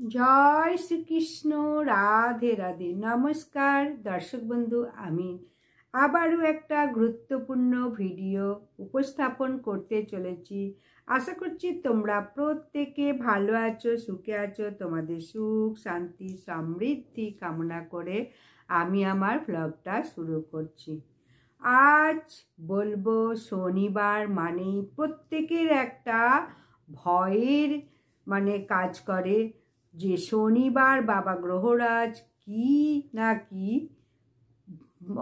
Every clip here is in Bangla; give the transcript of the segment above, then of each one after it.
জয় শ্রীকৃষ্ণ। রাধে রাধে। নমস্কার দর্শক বন্ধু, আমি আবারও একটা গুরুত্বপূর্ণ ভিডিও উপস্থাপন করতে চলেছি। আশা করছি তোমরা প্রত্যেকে ভালো আছো, সুখে আছো। তোমাদের সুখ শান্তি সমৃদ্ধি কামনা করে আমি আমার ব্লগটা শুরু করছি। আজ বলবো শনিবার মানেই প্রত্যেকের একটা ভয়ের কাজ করে যে শনিবার বাবা গ্রহরাজ কি না কি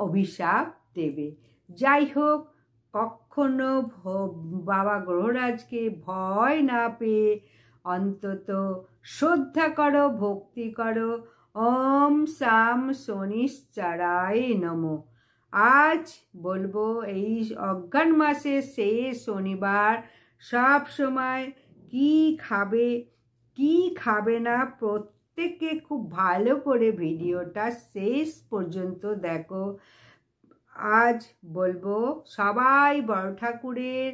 অভিশাপ দেবে। যাই হোক, কখনো বাবা গ্রহরাজকে ভয় না পেয়ে অন্তত শ্রদ্ধা করো, ভক্তি করো। ওম সাম শনিশ্চরায় নমঃ। আজ বলবো এই অঘ্রাণ মাসের শেষ শনিবার সব সময় কি খাবে কি খাবে না, প্রত্যেককে খুব ভালো করে ভিডিওটা শেষ পর্যন্ত দেখো। আজ বলবো সবাই বড় ঠাকুরের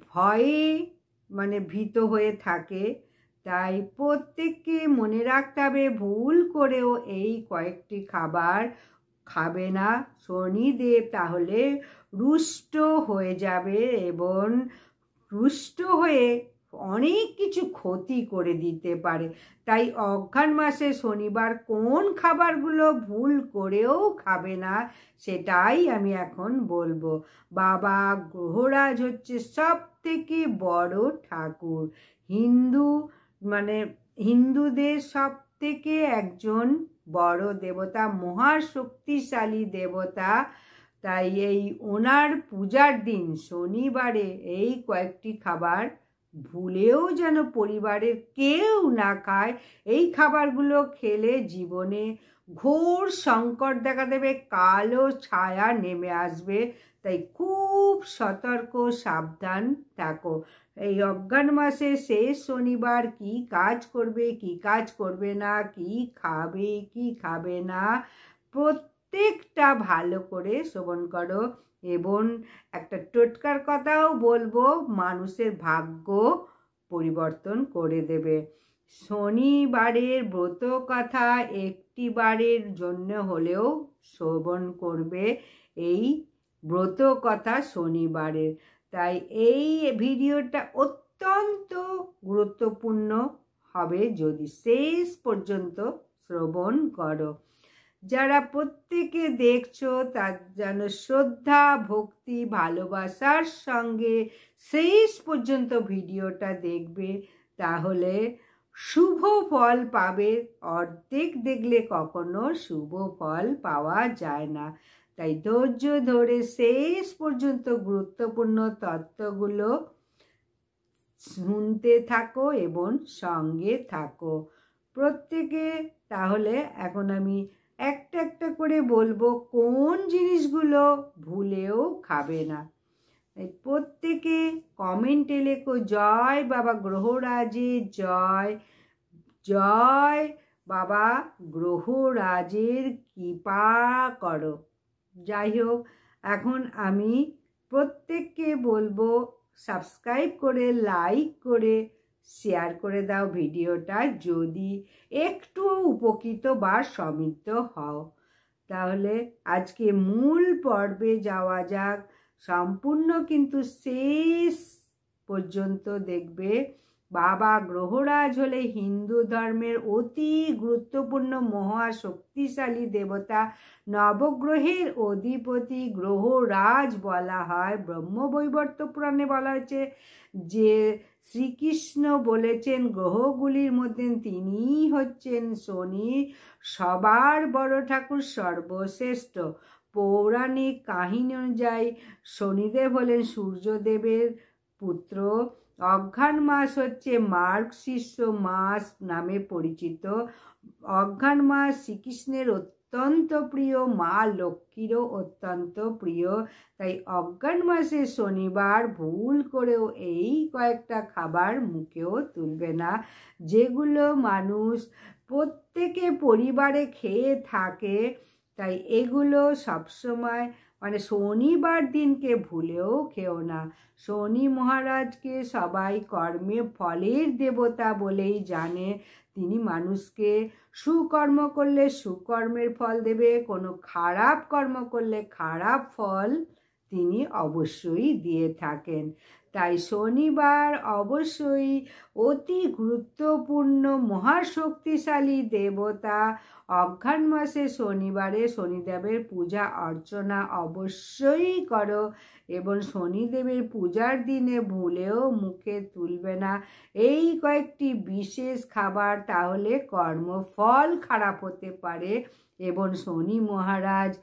ভয়ে ভীত হয়ে থাকে, তাই প্রত্যেককে মনে রাখতে হবে ভুল করেও এই কয়েকটি খাবার খাবে না। শনিদেব তাহলে রুষ্ট হয়ে যাবে এবং রুষ্ট হয়ে অনেক কিছু ক্ষতি করে দিতে পারে। তাই অঘ্রাণ মাসে শনিবার কোন খাবারগুলো ভুল করেও খাবে না সেটাই আমি এখন বলবো। বাবা গ্রহরাজ হচ্ছে সব থেকে বড় ঠাকুর, হিন্দুদের সব থেকে একজন বড় দেবতা, মহাশক্তিশালী দেবতা। তাই এই ওনার পূজার দিন শনিবারে এই কয়েকটি খাবার ভুলেও যেন পরিবারের কেউ না খায়। এই খাবারগুলো খেলে জীবনে ঘোর সংকট দেখা দেবে, কালো ছায়া নেমে আসবে। তাই খুব সতর্ক সাবধান থাকো। এই অঘ্রাণ মাসে শেষ শনিবার কি কাজ করবে, কি কাজ করবে না, কি খাবে কি খাবে না, প্রত্যেকটা ভালো করে শ্রবণ করো। এবং একটা টোটকার কথাও বলবো, মানুষের ভাগ্য পরিবর্তন করে দেবে। শনিবারের ব্রত কথা একটি বারের জন্য হলেও শ্রবণ করবে এই ব্রত কথা শনিবারের। তাই এই ভিডিওটা অত্যন্ত গুরুত্বপূর্ণ হবে যদি শেষ পর্যন্ত শ্রবণ করো। যারা প্রত্যেকে দেখছো তার যেন শ্রদ্ধা ভক্তি ভালোবাসার সঙ্গে শেষ পর্যন্ত ভিডিওটা দেখবে, তাহলে শুভ ফল পাবে। অর্ধেক দেখলে কখনো শুভ ফল পাওয়া যায় না। তাই ধৈর্য ধরে শেষ পর্যন্ত গুরুত্বপূর্ণ তত্ত্বগুলো শুনতে থাকো এবং সঙ্গে থাকো প্রত্যেকে। তাহলে এখন আমি একটা একটা করে বলবো কোন জিনিসগুলো ভুলেও খাবে না। প্রত্যেকে কমেন্টে লেখো জয় বাবা গ্রহরাজের জয়, জয় বাবা গ্রহরাজের কৃপা করো। যাই হোক, এখন আমি প্রত্যেককে বলবো সাবস্ক্রাইব করে, লাইক করে, শেয়ার করে দাও ভিডিওটা, যদি একটু উপকৃত বা সমৃদ্ধ হও। তাহলে আজকে মূল পর্বে যাওয়া যাক। সম্পূর্ণ কিন্তু শেষ পর্যন্ত দেখবে। বাবা গ্রহরাজ হলে হিন্দু ধর্মের অতি গুরুত্বপূর্ণ মহাশক্তিশালী দেবতা, নবগ্রহের অধিপতি গ্রহরাজ বলা হয়। ব্রহ্মবৈবর্ত পুরাণে বলা হয়েছে যে শ্রীকৃষ্ণ বলেছেন গ্রহগুলির মধ্যে তিনিই হচ্ছেন শনি, সবার বড় ঠাকুর, সর্বশ্রেষ্ঠ। পৌরাণিক কাহিনী অনুযায়ী শনিদেব হলেন সূর্যদেবের পুত্র। অঘ্রাণ মাস হচ্ছে মার্গশীর্ষ মাস নামে পরিচিত। অঘ্রাণ মাস শ্রীকৃষ্ণের অত্যন্ত প্রিয়, মা লক্ষ্মীরও অত্যন্ত প্রিয়। তাই অঘ্রাণ মাসে শনিবার ভুল করেও এই কয়েকটা খাবার মুখেও তুলবে না, যেগুলো মানুষ প্রত্যেকে পরিবারে খেয়ে থাকে। তাই এগুলো সবসময় মানে শনিবার দিনকে ভুলেও খেও না। শনি মহারাজকে সবাই কর্মে ফলের দেবতা বলেই জানে। তিনি মানুষকে সুকর্ম করলে সুকর্মের ফল দেবে, কোনো খারাপ কর্ম করলে খারাপ ফল তিনি অবশ্যই দিয়ে থাকেন। তাই শনিবার অবশ্যই অতি গুরুত্বপূর্ণ মহাশক্তিশালী দেবতা। অঘ্রাণ মাসে শনিবারে শনিদেবের পূজা অর্চনা অবশ্যই করো এবং শনিদেবের পূজার দিনে ভুলেও মুখে তুলবে না এই কয়েকটি বিশেষ খাবার, তাহলে কর্মফল খারাপ হতে পারে এবং শনি মহারাজ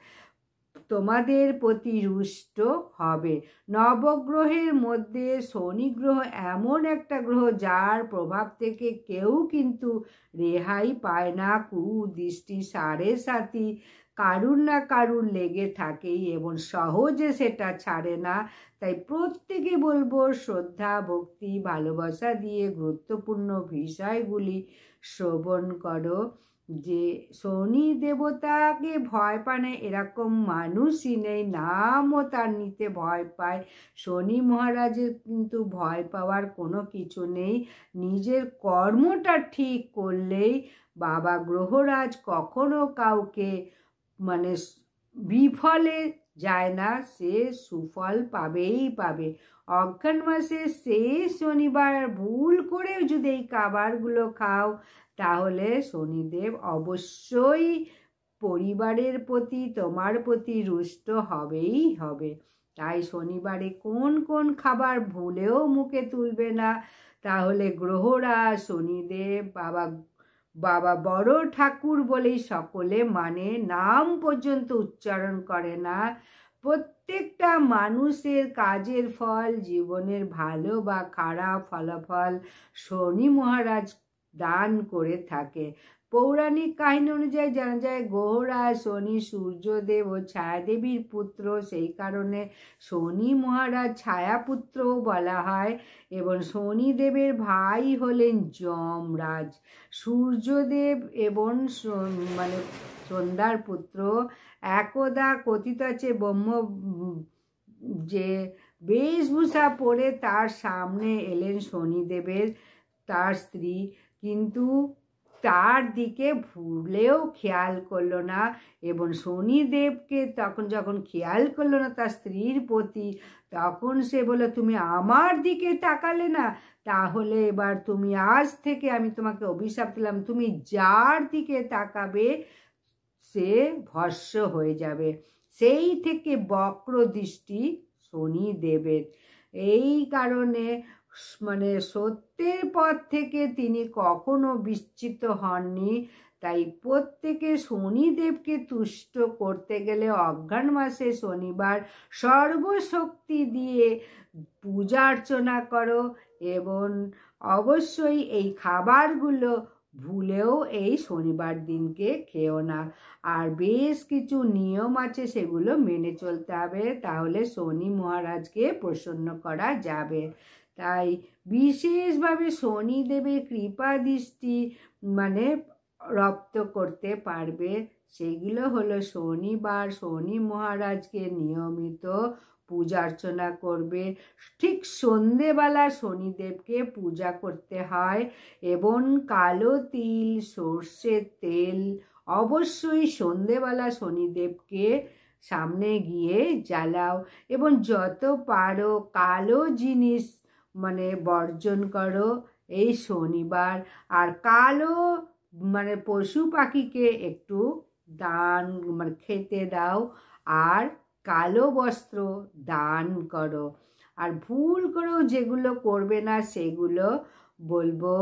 তোমাদের প্রতি রুষ্ট হবে। নবগ্রহের মধ্যে শনি গ্রহ এমন একটা গ্রহ যার প্রভাব থেকে কেউ কিন্তু রেহাই পায় না। কুদৃষ্টি সাড়ে সাথী কারুর না কারুর লেগে থাকেই এবং সহজে সেটা ছাড়ে না। তাই প্রত্যেকে বলবো শ্রদ্ধা ভক্তি ভালোবাসা দিয়ে গুরুত্বপূর্ণ বিষয়গুলি শ্রবণ করো। যে শনি দেবতাকে ভয় পায় না এরকম মানুষই নেই, নামও তার নিতে ভয় পায়। শনি মহারাজের কিন্তু ভয় পাওয়ার কোনো কিছু নেই। নিজের কর্মটা ঠিক করলেই বাবা গ্রহরাজ কখনো কাউকে মানে বিফলে যায় না, সে সুফল পাবেই পাবে। অঘ্রাণ মাসে শেষ শনিবার ভুল করেও যদি এই খাবারগুলো খাও তাহলে শনিদেব অবশ্যই পরিবারের প্রতি তোমার প্রতি রুষ্ট হবেই হবে। তাই শনিবারে কোন কোন খাবার ভুলেও মুখে তুলবে না, তাহলে গ্রহরা শনিদেব বাবা বড় ঠাকুর বলেই সকলে মানে, নাম পর্যন্ত উচ্চারণ করে না। প্রত্যেকটা মানুষের কাজের ফল, জীবনের ভালো বা খারাপ ফলাফল শনি মহারাজ দান করে থাকে। পৌরাণিক কাহিনী অনুযায়ী জানা যায় গ্রহরাজ শনি সূর্যদেব ও ছায়াদেবীর পুত্র, সেই কারণে শনি মহারাজ ছায়াপুত্রও বলা হয়। এবং শনিদেবের ভাই হলেন যমরাজ। সূর্যদেব এবং মানে সন্ধ্যার পুত্র। একদা কথিত আছে ব্রহ্ম যে বেশভূষা পরে তার সামনে এলেন শনিদেবের তার স্ত্রী, কিন্তু তার দিকে ভুলেও খেয়াল করলো না এবং শনিদেবকে তখন যখন খেয়াল করলো না তার স্ত্রীর প্রতি, তখন সে বলল তুমি আমার দিকে তাকালে না, তাহলে এবার তুমি আজ থেকে আমি তোমাকে অভিশাপ দিলাম, তুমি যার দিকে তাকাবে সে ভস্ম হয়ে যাবে। সেই থেকে বক্র দৃষ্টি শনিদেবের। এই কারণে মানে সত্যের পথ থেকে তিনি কখনো বিচ্যুত হননি। তাই প্রত্যেকে শনিদেবকে তুষ্ট করতে গেলে অঘ্রাণ মাসে শনিবার সর্বশক্তি দিয়ে পূজা অর্চনা করো এবং অবশ্যই এই খাবারগুলো ভুলেও এই শনিবার দিনকে খেও না। আর বেশ কিছু নিয়ম আছে, সেগুলো মেনে চলতে হবে, তাহলে শনি মহারাজকে প্রসন্ন করা যাবে। তাই বিশেষভাবে শনিদেবের কৃপা দৃষ্টি মানে রপ্ত করতে পারবে, সেগুলো হলো শনিবার শনি মহারাজকে নিয়মিত পূজা অর্চনা করবে। ঠিক সন্ধেবেলা শনিদেবকে পূজা করতে হয় এবং কালো তিল সর্ষের তেল অবশ্যই সন্ধেবেলা শনিদেবকে সামনে গিয়ে জ্বালাও এবং যত পারো কালো জিনিস মানে বর্জন করো এই শনিবার। আর কালো মানে পশু পাখিকে একটু দান মানে খেতে দাও আর কালো বস্ত্র দান করো। আর ভুল করেও যেগুলো করবে না সেগুলো বলবো।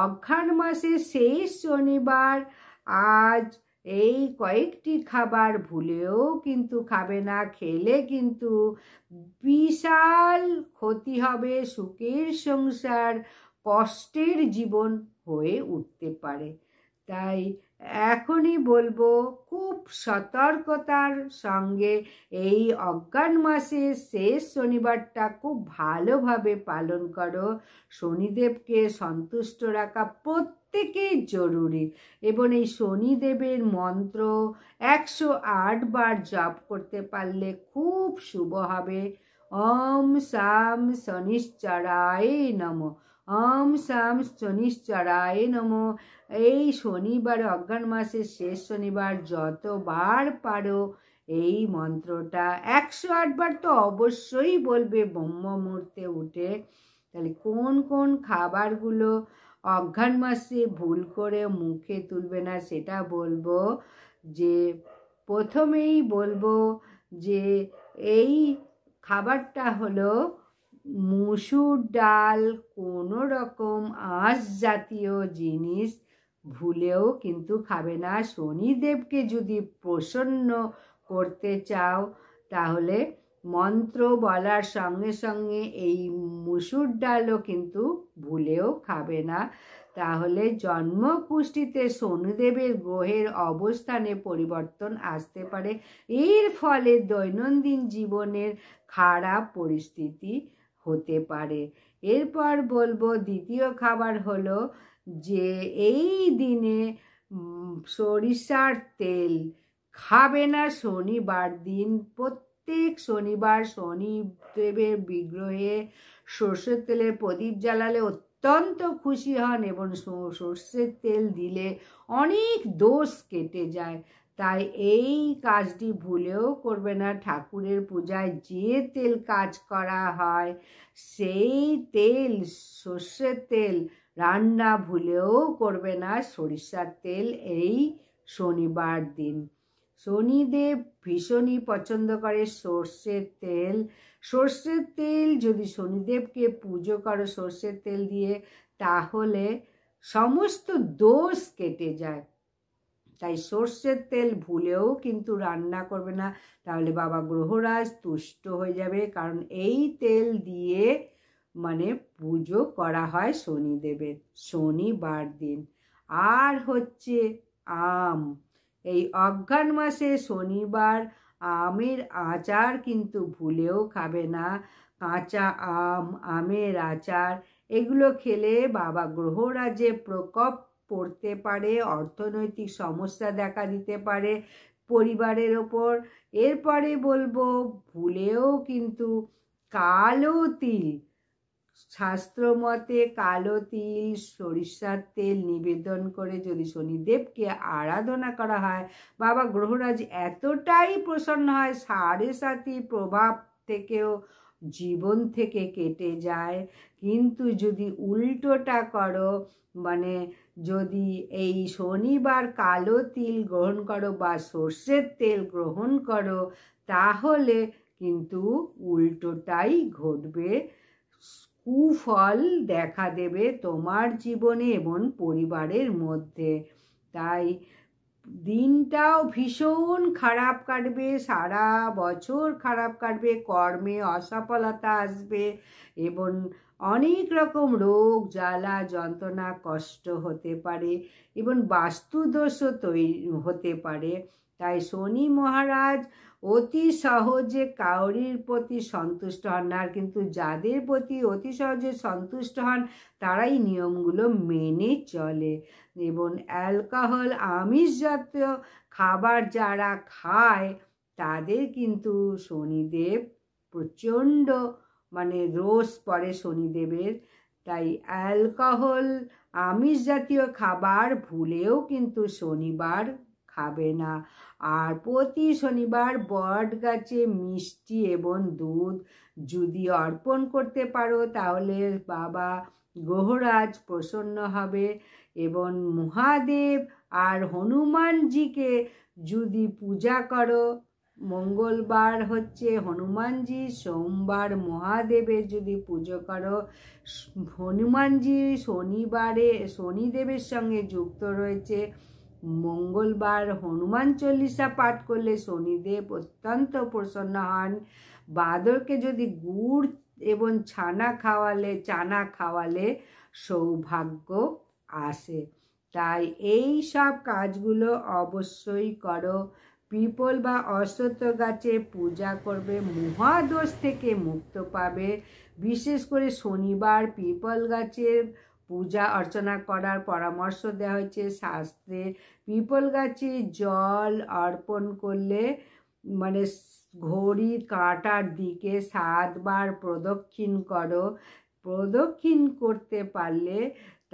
অঘ্রাণ মাসের শেষ শনিবার আজ এই কয়েকটি খাবার ভুলেও কিন্তু খাবে না, খেলে কিন্তু বিশাল ক্ষতি হবে, সুখের সংসার কষ্টের জীবন হয়ে উঠতে পারে। তাই এখনই বলবো খুব সতর্কতার সঙ্গে এই অজ্ঞান মাসের শেষ শনিবারটা খুব ভালোভাবে পালন করো। শনিদেবকে সন্তুষ্ট রাখা প্রত্যেকেই জরুরি এবং এই শনিদেবের মন্ত্র 108 বার জপ করতে পারলে খুব শুভ হবে। ওম শাম শনিশ্চরায় নমঃ। ওম শাম শনিশ্চরায় নমঃ। এই শনিবার অজ্ঞান মাসের শেষ শনিবার যতবার পারো এই মন্ত্রটা 108 বার তো অবশ্যই বলবে ব্রহ্ম মুহূর্তে উঠে। তাহলে কোন কোন খাবারগুলো অজ্ঞান মাসে ভুল করে মুখে তুলবে না সেটা বলবো। যে প্রথমেই বলবো যে এই খাবারটা হলো মুসুর ডাল, কোনো রকম আঁশ জাতীয় জিনিস ভুলেও কিন্তু খাবে না। শনিদেবকে যদি প্রসন্ন করতে চাও তাহলে মন্ত্র বলার সঙ্গে সঙ্গে এই মুসুর ডালও কিন্তু ভুলেও খাবে না। তাহলে জন্মকুষ্ঠিতে শনিদেবের গ্রহের অবস্থানে পরিবর্তন আসতে পারে। এর ফলে দৈনন্দিন জীবনের খারাপ পরিস্থিতি হতে পারে। এরপর বলবো দ্বিতীয় খাবার হলো যে এই দিনে সরিষার তেল খাবে না শনিবার দিন। প্রত্যেক শনিবার শনিদেবের বিগ্রহে সর্ষের তেলের প্রদীপ জ্বালালে অত্যন্ত খুশি হন এবং সর্ষের তেল দিলে অনেক দোষ কেটে যায়। তাই এই কাজটি ভুলেও করবে না। ঠাকুরের পূজায় যে তেল কাজ করা হয় সেই তেল, সর্ষের তেল রান্না ভুলেও করবে না সরিষার তেল এই শনিবার দিন। শনিদেব ভীষণই পছন্দ করে সর্ষের তেল। সর্ষের তেল যদি শনিদেবকে পুজো করো সর্ষের তেল দিয়ে তাহলে সমস্ত দোষ কেটে যায়। তাই সর্ষের তেল ভুলেও কিন্তু রান্না করবে না, তাহলে বাবা গ্রহরাজ তুষ্ট হয়ে যাবে। কারণ এই তেল দিয়ে মানে পুজো করা হয় শনিদেবের শনিবার দিন। আর হচ্ছে আম। এই অজ্ঞান মাসে শনিবার আমের আচার কিন্তু ভুলেও খাবে না। কাঁচা আম, আমের আচার এগুলো খেলে বাবা গ্রহরাজে প্রকোপ পড়তে পারে, অর্থনৈতিক সমস্যা দেখা দিতে পারে পরিবারের ওপর। এরপরে বলবো ভুলেও কিন্তু কালো তিল, শাস্ত্র মতে কালো তিল সরিষার তেল নিবেদন করে যদি শনিদেবকে আরাধনা করা হয় বাবা গ্রহরাজ এতটাই প্রসন্ন হয় 7.5 প্রভাব থেকেও জীবন থেকে কেটে যায়। কিন্তু যদি উল্টোটা করো মানে যদি এই শনিবার কালো তিল গ্রহণ করো বা সর্ষের তেল গ্রহণ করো তাহলে কিন্তু উল্টোটাই ঘটবে। কুফল দেখা দেবে তোমার জীবনে এবং পরিবারের মধ্যে। তাই দিনটাও ভীষণ খারাপ কাটবে, সারা বছর খারাপ কাটবে, কর্মে অসফলতা আসবে এবং অনেক রকম রোগ জ্বালা যন্ত্রণা কষ্ট হতে পারে এবং বাস্তুদোষও তৈরি হতে পারে। তাই শনি মহারাজ অতি সহজে কাউরির প্রতি সন্তুষ্ট হন না, কিন্তু যাদের প্রতি অতি সহজে সন্তুষ্ট হন তারাই নিয়মগুলো মেনে চলে। এবং অ্যালকোহল আমিষ জাতীয় খাবার যারা খায় তাদের কিন্তু শনিদেব প্রচণ্ড মানে রোষ পড়ে শনিদেবের। তাই অ্যালকোহল আমিষ জাতীয় খাবার ভুলেও কিন্তু শনিবার খাবে না। আর প্রতি শনিবার বট গাছে মিষ্টি এবং দুধ যদি অর্পণ করতে পারো তাহলে বাবা গ্রহরাজ প্রসন্ন হবে। এবং মহাদেব আর হনুমানজিকে যদি পূজা করো, মঙ্গলবার হচ্ছে হনুমানজি, সোমবার মহাদেবের যদি পুজো করো, হনুমানজি শনিবারে শনিদেবের সঙ্গে যুক্ত রয়েছে। মঙ্গলবার হনুমান চল্লিশা পাঠ করলে শনিদেব অত্যন্ত প্রসন্ন হন। বাঁদরকে যদি গুড় এবং চানা খাওয়ালে সৌভাগ্য আসে। তাই এই সব কাজগুলো অবশ্যই করো। পিপল বা অশ্বত্থ গাছে পূজা করবে, মহাদোষ থেকে মুক্ত পাবে। বিশেষ করে শনিবার পিপল গাছের পূজা অর্চনা করার পরামর্শ দেওয়া হয়েছে শাস্ত্রে। পিপল গাছে জল অর্পণ করলে মানে ঘড়ির কাঁটার দিকে 7 বার প্রদক্ষিণ করো। প্রদক্ষিণ করতে পারলে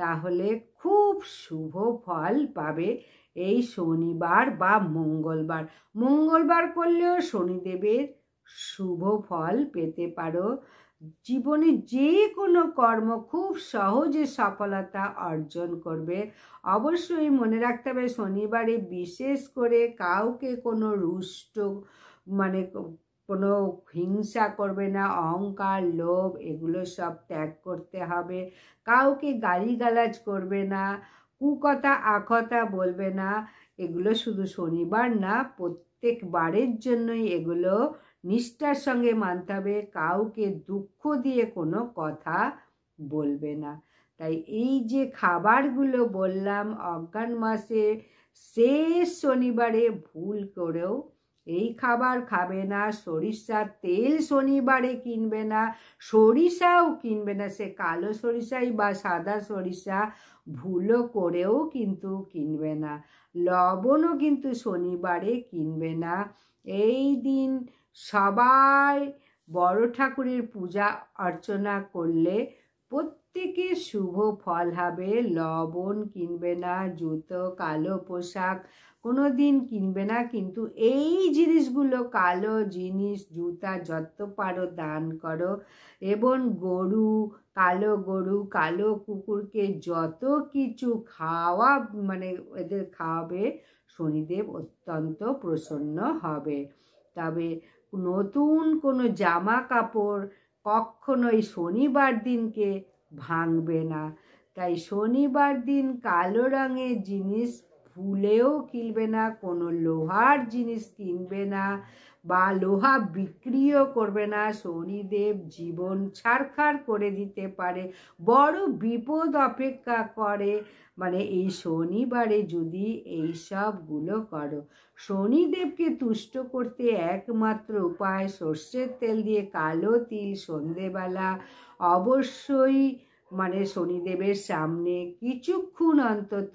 তাহলে খুব শুভ ফল পাবে এই শনিবার বা মঙ্গলবার। মঙ্গলবার করলেও শনিদেবের শুভ ফল পেতে পারো। জীবনে যে কোনো কর্ম খুব সহজে সফলতা অর্জন করবে। অবশ্যই মনে রাখতে হবে শনিবারে বিশেষ করে কাউকে কোনো রুষ্ট মানে কোনো হিংসা করবে না, অহংকার লোভ এগুলো সব ত্যাগ করতে হবে। কাউকে গালিগালাজ করবে না, কুকথা আকথা বলবে না। এগুলো শুধু শনিবার না, প্রত্যেক বারের জন্যই এগুলো নিষ্ঠার সঙ্গে মানতে হবে। কাউকে দুঃখ দিয়ে কোনো কথা বলবে না। তাই এই যে খাবারগুলো বললাম অঘ্রাণ মাসে শেষ শনিবারে ভুল করেও এই খাবার খাবে না। সরিষার তেল শনিবারে কিনবে না, সরিষাও কিনবে না, সে কালো সরিষাই বা সাদা সরিষা ভুলও করেও কিন্তু কিনবে না। লবণও কিন্তু শনিবারে কিনবে না। এই দিন সবাই বড় ঠাকুরের পূজা অর্চনা করলে প্রত্যেকের শুভ ফল হবে। লবণ কিনবে না, জুতো কালো পোশাক কোনো দিন কিনবে না। কিন্তু এই জিনিসগুলো কালো জিনিস জুতা যত পারো দান করো। এবং কালো গরু কালো কুকুরকে যত কিছু খাওয়া মানে এদের খাওয়াবে শনিদেব অত্যন্ত প্রসন্ন হবে। তবে নতুন কোনো জামা কাপড় কখনোই শনিবার দিনকে ভাঙবে না। তাই শনিবার দিন কালো রঙের জিনিস ভুলেও কিনবে না, কোনো লোহার জিনিস কিনবে না বা লোহা বিক্রিও করবে না। শনিদেব জীবন ছারখার করে দিতে পারে, বড় বিপদ অপেক্ষা করে মানে এই শনিবারে যদি এই সবগুলো করো। শনিদেবকে তুষ্ট করতে একমাত্র উপায় সর্ষের তেল দিয়ে কালো তিল সন্ধেবেলা অবশ্যই মানে শনিদেবের সামনে কিছুক্ষণ অন্তত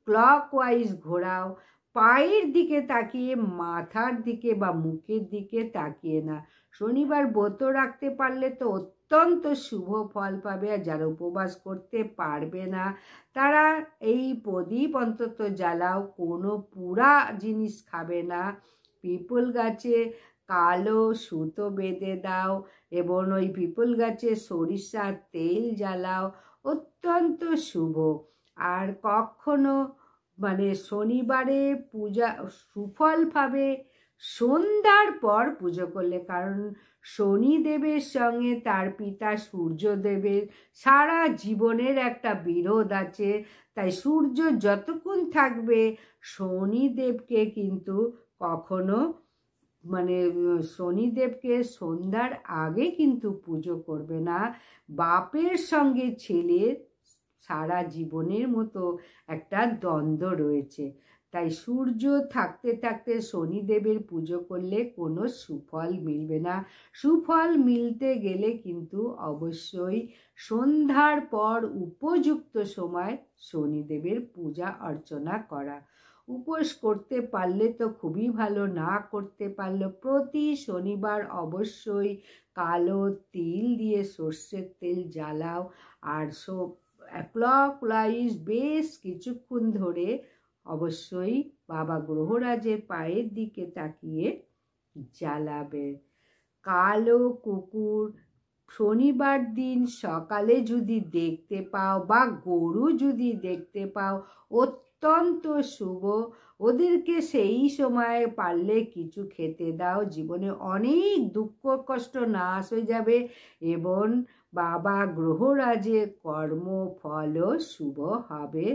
ক্লকওয়াইজ ঘোরাও। পায়ের দিকে তাকিয়ে, মাথার দিকে বা মুখের দিকে তাকিয়ে না। শনিবার ব্রত রাখতে পারলে তো অত্যন্ত শুভ ফল পাবে। আর যারা উপবাস করতে পারবে না তারা এই প্রদীপ অন্তত জ্বালাও, কোনো পুরা জিনিস খাবে না। পিপল গাছে কালো সুতো বেঁধে দাও এবং ওই পিপল গাছে সরিষার তেল জ্বালাও, অত্যন্ত শুভ। আর কখনো মানে শনিবারে পূজা সুফল পাবে সন্ধ্যার পর পুজো করলে, কারণ শনিদেবের সঙ্গে তার পিতা সূর্যদেবের সারা জীবনের একটা বিরোধ আছে। তাই সূর্য যতক্ষণ থাকবে শনিদেবকে কিন্তু কখনো মানে শনিদেবকে সন্ধ্যার আগে কিন্তু পুজো করবে না। বাপের সঙ্গে ছেলের সারা জীবনের মতো একটা দ্বন্দ্ব রয়েছে। তাই সূর্য থাকতে থাকতে শনিদেবের পুজো করলে কোনো সুফল মিলবে না। সুফল মিলতে গেলে কিন্তু অবশ্যই সন্ধ্যার পর উপযুক্ত সময় শনিদেবের পূজা অর্চনা করা। উপোস করতে পারলে তো খুবই ভালো, না করতে পারলে প্রতি শনিবার অবশ্যই কালো তিল দিয়ে সর্ষের তেল জ্বালাও। আর ক্লকওয়াইজ বেশ কিছুক্ষণ ধরে অবশ্যই বাবা গ্রহরাজের পায়ের দিকে তাকিয়ে জ্বালাবে। কালো কুকুর শনিবার দিন সকালে যদি দেখতে পাও বা গরু যদি দেখতে পাও অত্যন্ত শুভ। ওদেরকে সেই সময় পারলে কিছু খেতে দাও, জীবনে অনেক দুঃখ কষ্ট নাশ হয়ে যাবে এবং বাবা গ্রহরাজের কর্মফলও শুভ হবে।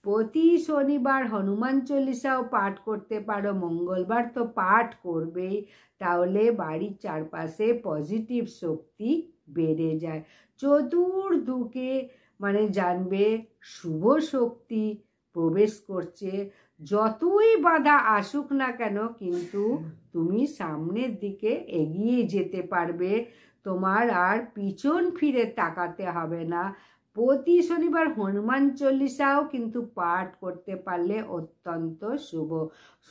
প্রতি শনিবার হনুমান চল্লিশাও পাঠ করতে পারো, মঙ্গলবার তো পাঠ করবেই। তাহলে বাড়ির চারপাশে পজিটিভ শক্তি বেড়ে যায়। চতুর্দিকে মানে জানবে শুভ শক্তি প্রবেশ করছে। যতই বাধা আসুক না কেন কিন্তু তুমি সামনের দিকে এগিয়ে যেতে পারবে, তোমার আর পিছন ফিরে তাকাতে হবে না। প্রতি শনিবার হনুমান চল্লিশাও কিন্তু পাঠ করতে পারলে অত্যন্ত শুভ।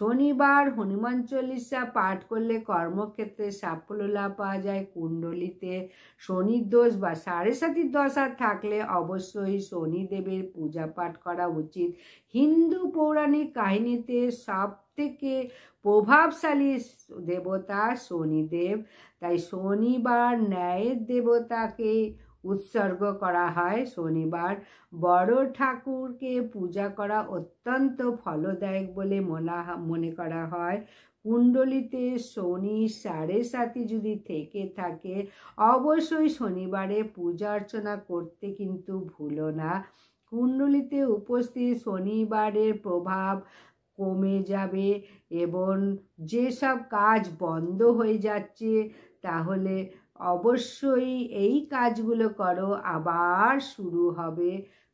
শনিবার হনুমান চল্লিশা পাঠ করলে কর্মক্ষেত্রে সাফল্য লাভ পাওয়া যায়। কুণ্ডলিতে শনির দোষ বা সাড়ে সাতির দশা থাকলে অবশ্যই শনিদেবের পূজা পাঠ করা উচিত। হিন্দু পৌরাণিক কাহিনীতে সব থেকে প্রভাবশালী দেবতা শনিদেব, তাই শনিবার ন্যায়ের দেবতাকে উৎসর্গ করা হয়। শনিবার বড় ঠাকুরকে পূজা করা অত্যন্ত ফলদায়ক বলে মনে করা হয়। কুণ্ডলিতে শনি সাড়ে সাতি যদি থেকে থাকে অবশ্যই শনিবারে পূজা অর্চনা করতে কিন্তু ভুলো না। কুণ্ডলিতে উপস্থিত শনিবারের প্রভাব কমে যাবে এবং যেসব কাজ বন্ধ হয়ে যাচ্ছে তাহলে অবশ্যই এই কাজগুলো করো, আবার শুরু হবে।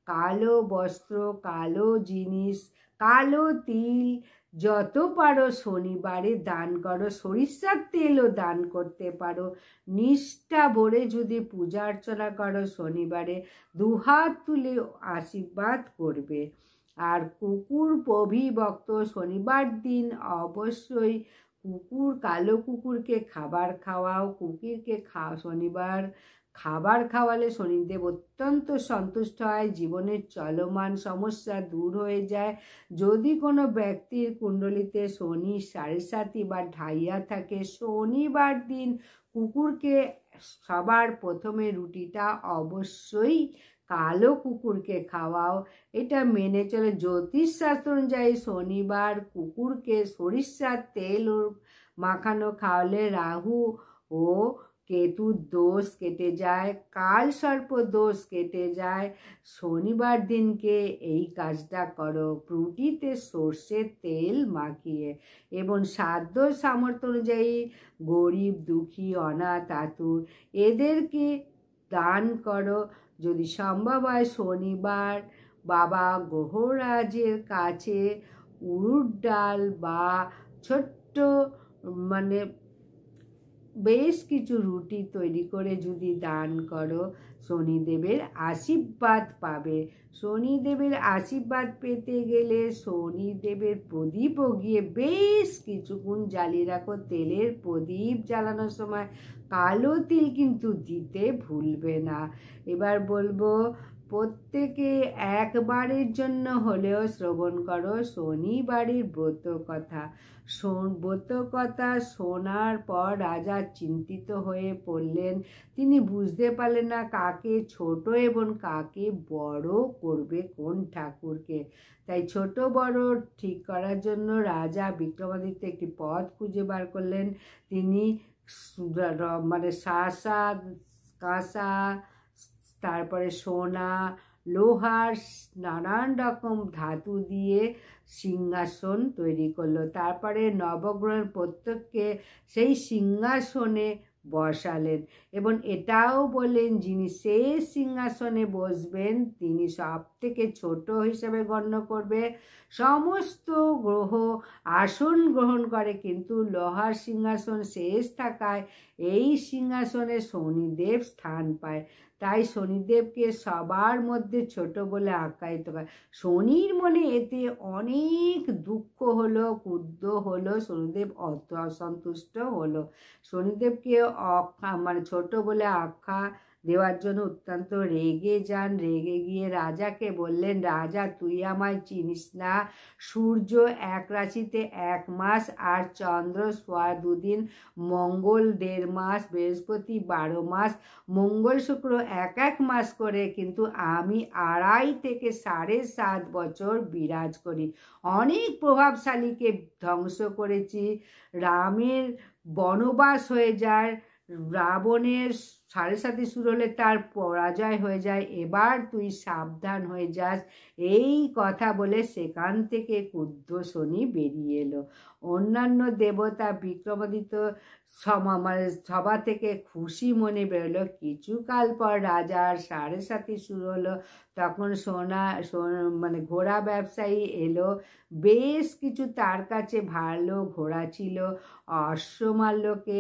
কালো বস্ত্র, কালো জিনিস, কালো তিল যত পারো শনিবারে দান করো। সরিষার তেলও দান করতে পারো। নিষ্ঠা ভরে যদি পূজা অর্চনা করো শনিবারে দুহাত তুলে আশীর্বাদ করবে। আর কুকুর প্রভুভক্ত শনিবার দিন অবশ্যই কালো কুকুরকে খাবার খাওয়াও। কুকুরকে শনিবার খাবার খাওয়ালে শনিদেব অত্যন্ত সন্তুষ্ট হয়, জীবনের চলমান সমস্যা দূর হয়ে যায়। যদি কোনো ব্যক্তির কুণ্ডলিতে শনি সাড়ে সাতি বা ঢাইয়া থাকে শনিবার দিন কুকুরকে সবার প্রথমে রুটিটা অবশ্যই কালো কুকুরকে খাওয়াও। এটা মেনে চলে। জ্যোতিষশাস্ত্র অনুযায়ী শনিবার কুকুরকে সরিষার তেল মাখানো খাওয়ালে রাহু ও কেতুর দোষ কেটে যায়, কাল সর্প দোষ কেটে যায়। শনিবার দিনকে এই কাজটা করো, রুটিতে সর্ষের তেল মাখিয়ে, এবং সাধ্য সামর্থ্য অনুযায়ী গরিব দুঃখী অনাথ আতুর এদেরকে দান করো। যদি সম্ভব হয় শনিবার বাবা গ্রহরাজের কাছে উড়ুর ডাল বা ছোট্ট মানে বেশ কিছু রুটি তৈরি করে যদি দান করো শনিদেবের আশীর্বাদ পাবে। শনিদেবের আশীর্বাদ পেতে গেলে শনিদেবের প্রদীপও গিয়ে বেশ কিছুক্ষণ জ্বালিয়ে রাখো। তেলের প্রদীপ জ্বালানোর সময় কালো তিল কিন্তু দিতে ভুলবে না। এবার বলবো প্রত্যেকে একবারের জন্য হলেও শ্রবণ করো শনিবারের ব্রত কথা। ব্রত কথা শোনার পর রাজা চিন্তিত হয়ে পড়লেন। তিনি বুঝতে পারলেন না কাকে ছোট এবং কাকে বড় করবে, কোন ঠাকুরকে। তাই ছোট বড় ঠিক করার জন্য রাজা বিক্রমাদিত্য একটি পথ খুঁজে বার করলেন। তিনি মানে কাঁসা, তারপরে সোনা, লোহার নানান রকম ধাতু দিয়ে সিংহাসন তৈরি করলো। তারপরে নবগ্রহের প্রত্যেককে সেই সিংহাসনে বসালেন এবং এটাও বললেন যিনি শেষ সিংহাসনে বসবেন তিনি সব থেকে ছোট হিসেবে গণ্য করবে। সমস্ত গ্রহ আসন গ্রহণ করে কিন্তু লোহার সিংহাসন শেষ থাকায় এই সিংহাসনে শনিদেব স্থান পায়। তাই শনিদেবকে সবার মধ্যে ছোট বলে আখ্যায়িত করে। শনির মনে এতে অনেক দুঃখ হলো, ক্রুদ্ধ হলো, শনিদেব অসন্তুষ্ট হলো। শনিদেবকে মানে ছোট বলে আখ্যা দেওয়ার জন্য অত্যন্ত রেগে যান। রেগে গিয়ে রাজাকে বললেন, রাজা তুই আমায় চিনিস না। সূর্য এক রাশিতে 1 মাস, আর চন্দ্র 2.5 দিন, মঙ্গল 1.5 মাস, বৃহস্পতি 12 মাস, মঙ্গল শুক্র 1 মাস করে, কিন্তু আমি 2.5 থেকে 7.5 বছর বিরাজ করি। অনেক প্রভাবশালীকে ধ্বংস করেছি। রামের বনবাস হয়ে যায়, রাবণের সাড়ে সাথে শুরু হলে তার পরাজয় হয়ে যায়, এবার তুই সাবধান হয়ে যাস। এই কথা বলে সেখান থেকে ক্রুদ্ধ শনি বেরিয়ে এলো। অন্যান্য দেবতা বিক্রমাদিত্য সভা থেকে খুশি মনে বেরোলো। কিছুকাল পর রাজার সাড়ে সাথে শুরু হলো। তখন ঘোড়া ব্যবসায়ী এলো। বেশ কিছু তার কাছে ভালো ঘোড়া ছিল। অশ্বমাল্যকে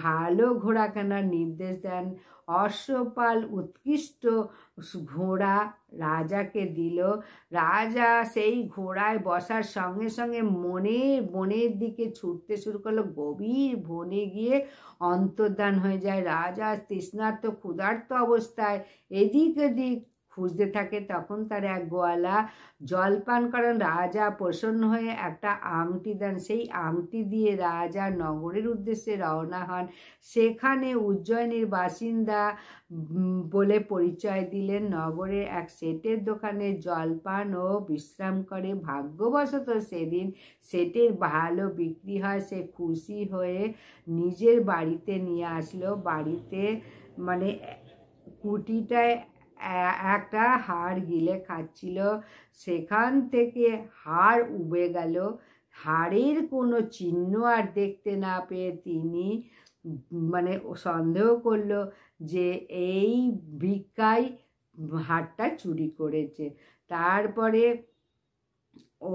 ভালো ঘোড়া কেনার নির্দেশ দেন। অশ্বপাল উৎকৃষ্ট ঘোড়া রাজাকে দিল। রাজা সেই ঘোড়ায় বসার সঙ্গে সঙ্গে বনের দিকে ছুটতে শুরু করলো। গভীর বনে গিয়ে অন্তর্ধান হয়ে যায়। রাজা তৃষ্ণার্ত ক্ষুধার্ত অবস্থায় এদিক ওদিক খুঁজতে থাকে। তখন তার এক গোয়ালা জলপান করেন। রাজা প্রসন্ন হয়ে একটা আংটি দেন। সেই আংটি দিয়ে রাজা নগরের উদ্দেশ্যে রওনা হন। সেখানে উজ্জয়িনীর বাসিন্দা বলে পরিচয় দিলেন। নগরের এক সেটের দোকানে জলপান ও বিশ্রাম করে। ভাগ্যবশত সেদিন সেটের ভালো বিক্রি হয়। সে খুশি হয়ে নিজের বাড়িতে নিয়ে আসলো। বাড়িতে কুটিটায় একটা হাড় গিলে খাচ্ছিল। সেখান থেকে হাড় উবে গেল। হাড়ের কোনো চিহ্ন আর দেখতে না পেয়ে তিনি সন্দেহ করলো যে এই ভিক্ষাই হাড়টা চুরি করেছে। তারপরে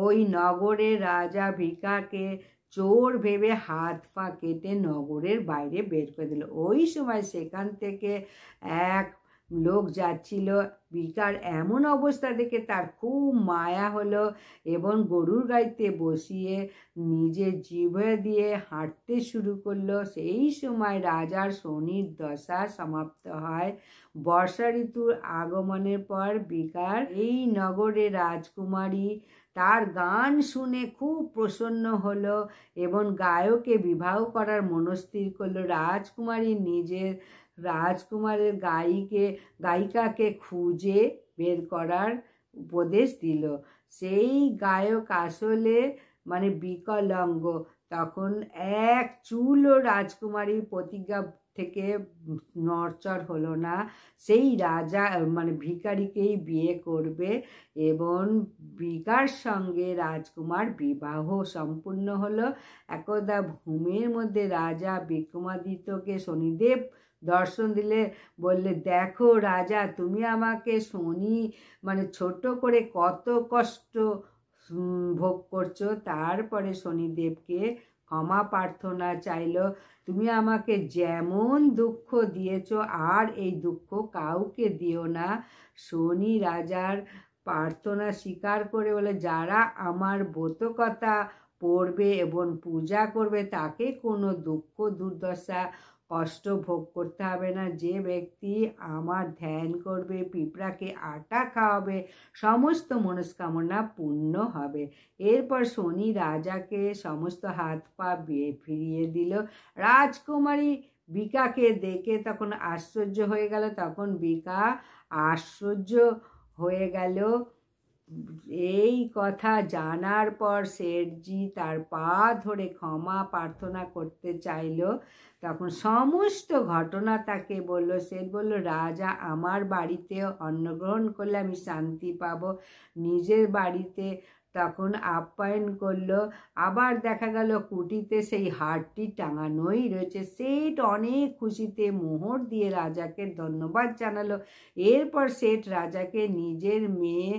ওই নগরের রাজা ভিখাকে চোর ভেবে হাত পা কেটে নগরের বাইরে বের করে দিল। ওই সময় সেখান থেকে এক লোক যাচ্ছিল। ভিখার এমন অবস্থা দেখে তার খুব মায়া হলো এবং গরুর গাড়িতে বসিয়ে নিজের জিভে দিয়ে হাঁটতে শুরু করলো। সেই সময় রাজার শনির দশা সমাপ্ত হয়। বর্ষা ঋতুর আগমনের পর ভিখার এই নগরে রাজকুমারী তার গান শুনে খুব প্রসন্ন হলো এবং গায়কে বিবাহ করার মনস্থির করলো। রাজকুমারী নিজের রাজকুমারের গায়িকাকে খুঁজে বের করার উপদেশ দিল। সেই গায়ক আসলে বিকলাঙ্গ। তখন এক চুলও রাজকুমারীর প্রতিজ্ঞা থেকে নড়চড় হলো না। সেই রাজা ভিখারিকেই বিয়ে করবে এবং ভিখার সঙ্গে রাজকুমার বিবাহ সম্পূর্ণ হলো। একদা ঘুমের মধ্যে রাজা বিক্রমাদিত্যকে শনিদেব দর্শন দিলে বললে, দেখো রাজা, তুমি আমাকে শনি ছোট করে কত কষ্ট ভোগ করছো। তারপরে শনিদেবকে ক্ষমা প্রার্থনা চাইল, তুমি আমাকে যেমন দুঃখ দিয়েছ আর এই দুঃখ কাউকে দিও না। শনি রাজার প্রার্থনা স্বীকার করে বলে, যারা আমার ব্রতকথা পড়বে এবং পূজা করবে তাকে কোনো দুঃখ দুর্দশা কষ্ট ভোগ করতে হবে না। যে ব্যক্তি আমার ধ্যান করবে, পিঁপড়াকে আটা খাওয়াবে, সমস্ত মনস্কামনা পূর্ণ হবে। এরপর শনি রাজাকে সমস্ত হাত পা ফিরিয়ে দিল। রাজকুমারী ভিখাকে দেখে তখন আশ্চর্য হয়ে গেল। তখন ভিখা আশ্চর্য হয়ে গেল। এই কথা জানার পর শেঠজি তার পা ধরে ক্ষমা প্রার্থনা করতে চাইল। তখন সমস্ত ঘটনা তাকে বলল। শেঠ বলল, রাজা আমার বাড়িতে অন্নগ্রহণ করলে আমি শান্তি পাব। নিজের বাড়িতে তখন আপ্যায়ন করলো। আবার দেখা গেল কুটিতে সেই হাড়টি টাঙানোই রয়েছে। শেঠ অনেক খুশিতে মোহর দিয়ে রাজাকে ধন্যবাদ জানালো। এরপর শেঠ রাজাকে নিজের মেয়ে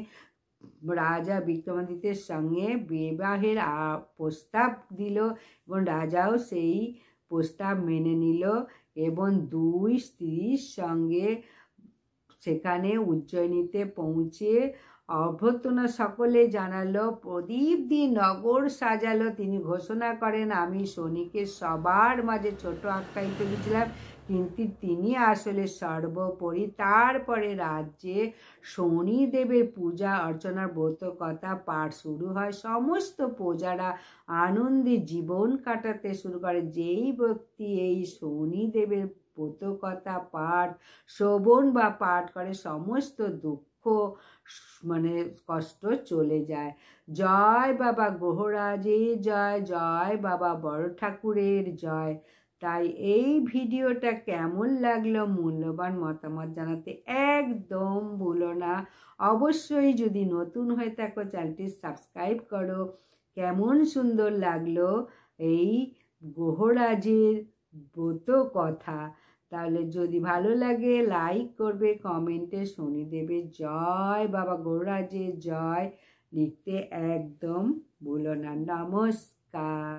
রাজা বিক্রমাদিত্যের সঙ্গে বিবাহের প্রস্তাব দিল এবং রাজাও সেই প্রস্তাব মেনে নিল এবং দুই স্ত্রীর সঙ্গে সেখানে উজ্জয়িনীতে পৌঁছে অভ্যর্থনা সকলে জানালো। প্রদীপ দিয়ে নগর সাজালো। তিনি ঘোষণা করেন, আমি শনিকে সবার মাঝে ছোট আখ্যায়িত দিয়েছিলাম, কিন্তু তিনি আসলে সর্বোপরি। তারপরে রাজ্যে শনিদেবের পূজা অর্চনার ব্রত কথা পাঠ শুরু হয়। সমস্ত প্রজারা আনন্দে জীবন কাটাতে শুরু করে। যেই ব্যক্তি এই শনিদেবের ব্রত কথা পাঠ শ্রবণ বা পাঠ করে সমস্ত দুঃখ কষ্ট চলে যায়। জয় বাবা গ্রহরাজের জয়, জয় বাবা বড় ঠাকুরের জয়। তাই এই ভিডিওটা কেমন লাগলো মূল্যবান মতামত জানাতে একদম ভুলো না। অবশ্যই যদি নতুন হয়ে থাকো চ্যানেলটি সাবস্ক্রাইব করো। কেমন সুন্দর লাগলো এই গ্রহরাজের ব্রত কথা। তাহলে যদি ভালো লাগে লাইক করবে, কমেন্টে শনিদেবের জয়, বাবা গ্রহরাজের জয় লিখতে একদম ভুলো না। নমস্কার।